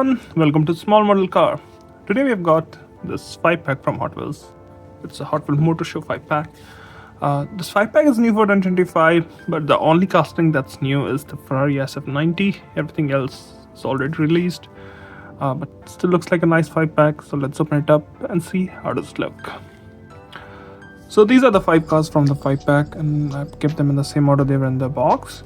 everyone, welcome to Small Model Car. Today we have got this 5-pack from Hot Wheels. It's a Hot Wheels Motor Show 5-pack. This 5-pack is new for 2025, but the only casting that's new is the Ferrari SF90. Everything else is already released, but still looks like a nice 5-pack. So let's open it up and see how does it look. So these are the 5 cars from the 5-pack, and I've kept them in the same order they were in the box.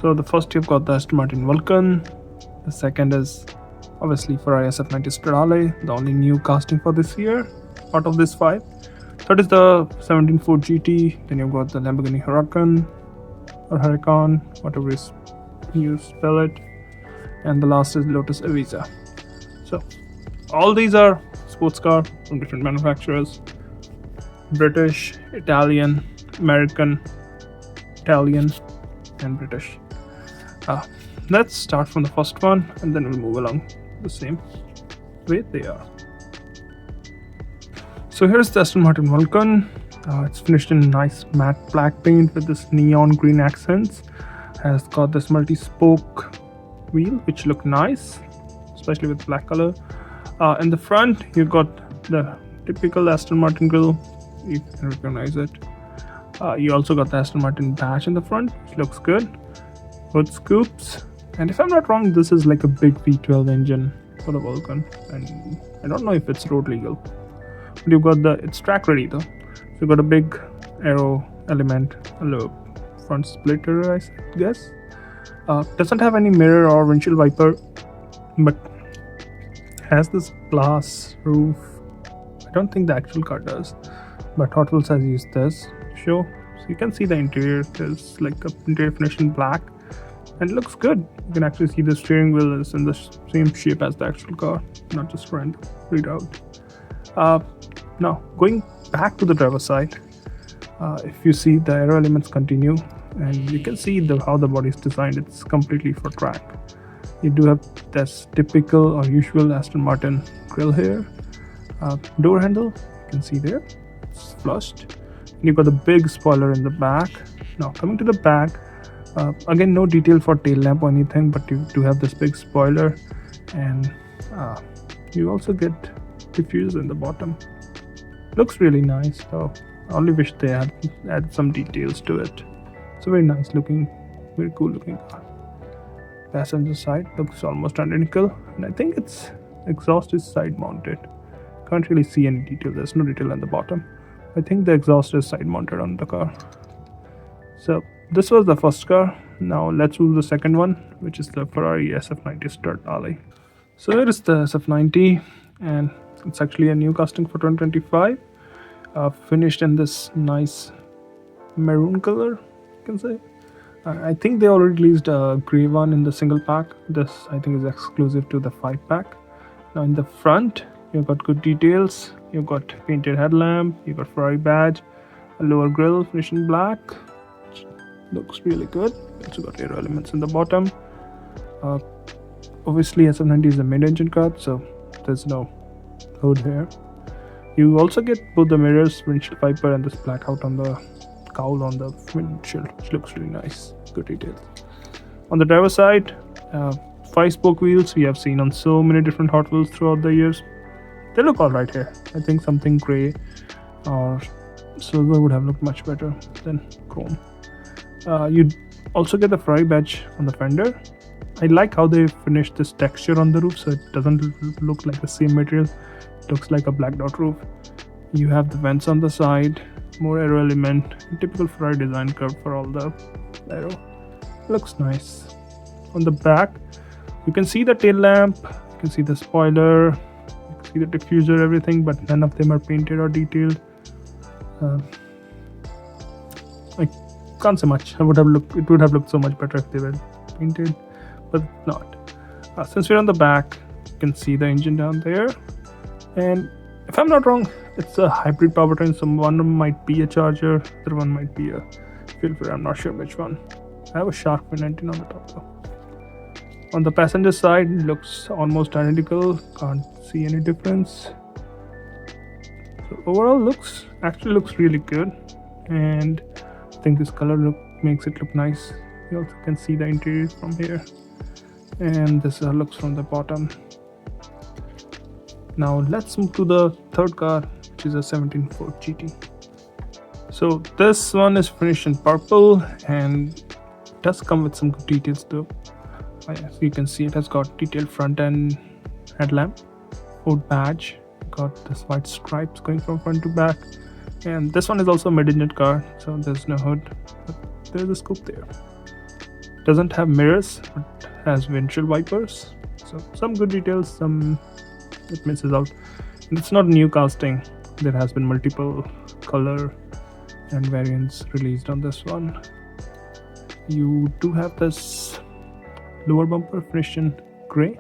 So the first you've got the Aston Martin Vulcan. The second is obviously Ferrari SF90 Stradale, the only new casting for this year out of this 5. Third is the 17 Ford GT. Then you've got the Lamborghini Huracan or Huracan, whatever you spell it. And the last is Lotus Evija. So all these are sports car from different manufacturers: British, Italian, American, Italian, and British. Let's start from the first one and then we'll move along the same way they are. So here's the Aston Martin Vulcan. It's finished in nice matte black paint with this neon green accents. Has got this multi-spoke wheel which look nice, especially with black color. In the front you've got the typical Aston Martin grille. You can recognize it. You also got the Aston Martin badge in the front, which looks good. Hood scoops. And if I'm not wrong, this is like a big V12 engine for the Vulcan, and I don't know if it's road legal. But you've got it's track ready though. So you've got a big aero element, a low front splitter, I guess. Doesn't have any mirror or windshield wiper, but has this glass roof. I don't think the actual car does, but Hot Wheels has used this to show. So you can see the interior. There's like a interior finish in black. And it looks good. You can actually see the steering wheel is in the same shape as the actual car, not just read out. Now, going back to the driver's side, if you see the aero elements continue, and you can see how the body is designed, it's completely for track. You do have this typical or usual Aston Martin grille here. Door handle, you can see there, it's flushed. And you've got the big spoiler in the back. Now, coming to the back, again, no detail for tail lamp or anything, but you do have this big spoiler, and you also get diffuser in the bottom. Looks really nice though. I only wish they had added some details to it. It's a very nice looking, very cool looking car. Passenger side looks almost identical, and I think its exhaust is side mounted. Can't really see any detail. There's no detail on the bottom. I think the exhaust is side mounted on the car. So this was the first car. Now let's move to the second one, which is the Ferrari SF90 Stradale. So here is the SF90, and it's actually a new casting for 2025. Finished in this nice maroon color, you can say. I think they already released a grey one in the single pack. This I think is exclusive to the 5-pack. Now in the front, you've got good details. You've got painted headlamp, you've got Ferrari badge, a lower grille finished in black. Looks really good. Also got aero elements in the bottom. Obviously SF90 is a mid-engine car, so there's no hood here. You also get both the mirrors, windshield wiper, and this blackout on the cowl on the windshield, which looks really nice. Good details. On the driver's side, 5-spoke wheels we have seen on so many different Hot Wheels throughout the years. They look alright here. I think something grey or silver would have looked much better than chrome. You also get the Ferrari badge on the fender. I like how they finished this texture on the roof, so it doesn't look like the same material. It looks like a black dot roof. You have the vents on the side, more aero element, typical Ferrari design curve for all the aero. Looks nice. On the back, you can see the tail lamp, you can see the spoiler, you can see the diffuser, everything, but none of them are painted or detailed. I can't say much. It would have looked so much better if they were painted, but not. Since we're on the back, you can see the engine down there, and if I'm not wrong, it's a hybrid powertrain. So one might be a charger, the other one might be a fuel filter. I'm not sure which one. I have a shark fin engine on the top though. On the passenger side, it looks almost identical. Can't see any difference. So overall, actually looks really good, and I think this color makes it look nice. You also can see the interior from here, and this looks from the bottom. Now let's move to the third car, which is a 17 Ford GT. So this one is finished in purple and does come with some good details too. As you can see, it has got detailed front end headlamp, Ford badge, got this white stripes going from front to back, and this one is also a mid-engine car, so there's no hood, but there's a scoop there. Doesn't have mirrors, but has windshield wipers, so some good details, some it misses out. And it's not new casting. There has been multiple color and variants released on this one. You do have this lower bumper finished in gray.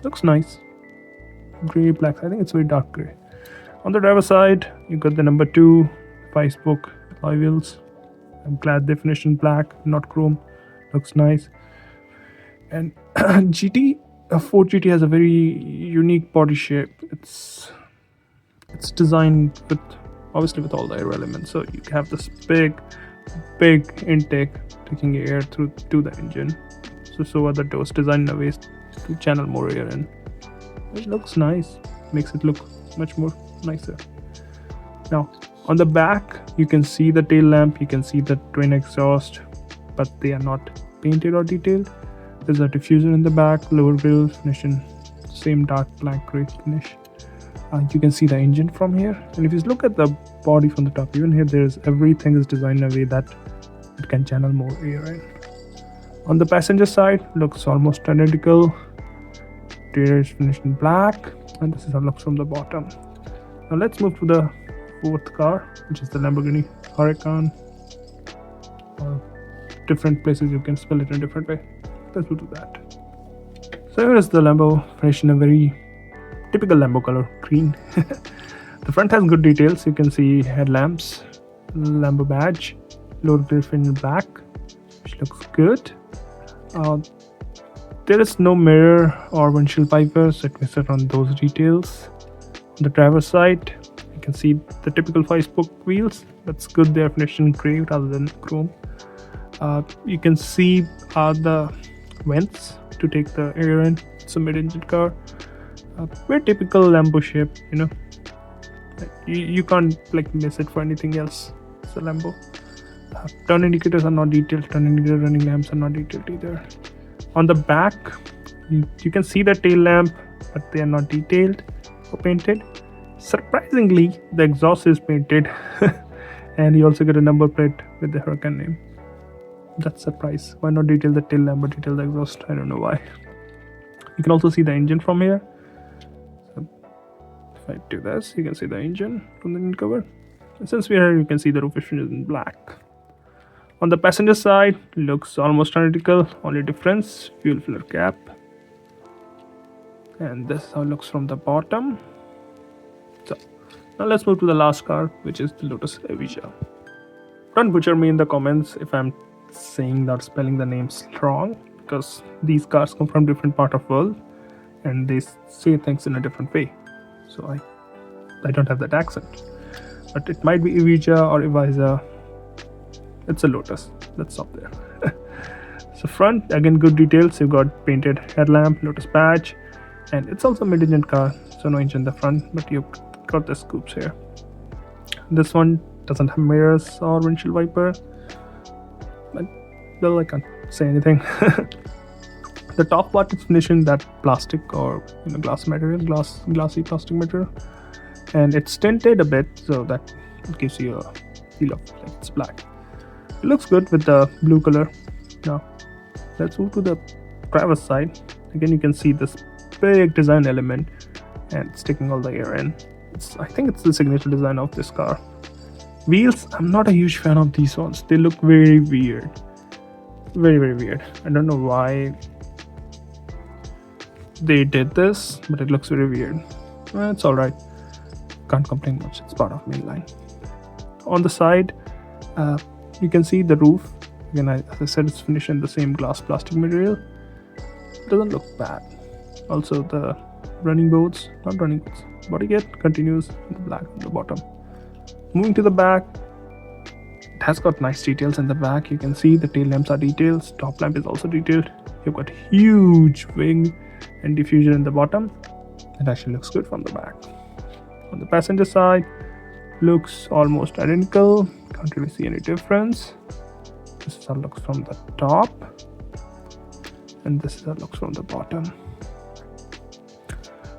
Looks nice. Gray, black. I think it's very dark gray. On the driver's side, you got the number 2 5-spoke alloy wheels. I'm glad they finished in black, not chrome. Looks nice. And Ford GT has a very unique body shape. It's designed with, obviously, with all the air elements. So you have this big intake taking air through to the engine. So are the doors designed in a way to channel more air in. It looks nice. Makes it look much more nicer. Now on the back, you can see the tail lamp, you can see the twin exhaust, but they are not painted or detailed. There's a diffuser in the back, lower grille finish in same dark black gray finish. You can see the engine from here, and if you look at the body from the top, even here everything is designed in a way that it can channel more air in. On the passenger side, looks almost identical. Interior is finished in black, and this is how it looks from the bottom. Now let's move to the fourth car, which is the Lamborghini Huracan, or different places you can spell it in a different way. Let's move to that. So here is the Lambo, finished in a very typical Lambo color, green. The front has good details. You can see headlamps, Lambo badge, lower grille in black, which looks good. There is no mirror or windshield wipers, so it misses on those details. On the driver's side, you can see the typical 5-spoke wheels. That's good. They are finished in gray rather than chrome. You can see the vents to take the air in. It's a mid-engine car. Very typical Lambo shape, you know. You can't like miss it for anything else. It's a Lambo. Turn indicators are not detailed. Turn indicator running lamps are not detailed either. On the back, you can see the tail lamp, but they are not detailed or painted. Surprisingly, the exhaust is painted, and you also get a number plate with the Huracan name. That's a surprise. Why not detail the tail lamp but detail the exhaust? I don't know why. You can also see the engine from here. So if I do this, you can see the engine from the engine cover. And since we are here, you can see the roof is in black. On the passenger side, looks almost identical. Only difference, fuel filler cap. And this is how it looks from the bottom. So now let's move to the last car, which is the Lotus Evija. Don't butcher me in the comments if I'm saying or spelling the names wrong, because these cars come from different part of world and they say things in a different way. So I don't have that accent. But it might be Evija or Evija. It's a Lotus. Let's stop there. So front, again, good details. You've got painted headlamp, Lotus badge, and it's also a mid-engine car, so no engine in the front, but you've got the scoops here. This one doesn't have mirrors or windshield wiper, but well, I can't say anything. The top part is finished in that plastic or glass material, glassy plastic material, and it's tinted a bit, so that gives you a feel of like it's black. It looks good with the blue color. Now let's move to the driver's side. Again, you can see this big design element, and it's taking all the air in. I think it's the signature design of this car. Wheels, I'm not a huge fan of these ones. They look very weird. Very, very weird. I don't know why they did this, but it looks very weird. It's alright. Can't complain much. It's part of mainline. On the side, you can see the roof. Again, as I said, it's finished in the same glass plastic material. It doesn't look bad. Also, the running boards, body kit continues in the black on the bottom. Moving to the back, it has got nice details in the back. You can see the tail lamps are detailed. Top lamp is also detailed. You've got huge wing and diffuser in the bottom. It actually looks good from the back. On the passenger side, looks almost identical. Can't really see any difference. This is how it looks from the top, and this is how it looks from the bottom.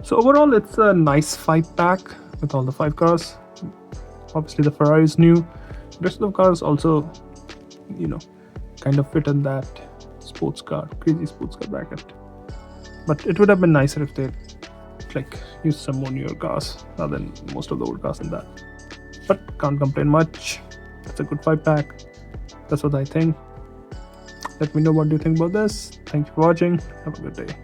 So overall, it's a nice 5-pack with all the 5 cars. Obviously, the Ferrari is new. The rest of the cars also, kind of fit in that crazy sports car bracket. But it would have been nicer if they use some more newer cars rather than most of the old cars in that. But can't complain much. It's a good 5-pack. That's what I think. Let me know what you think about this. Thank you for watching. Have a good day.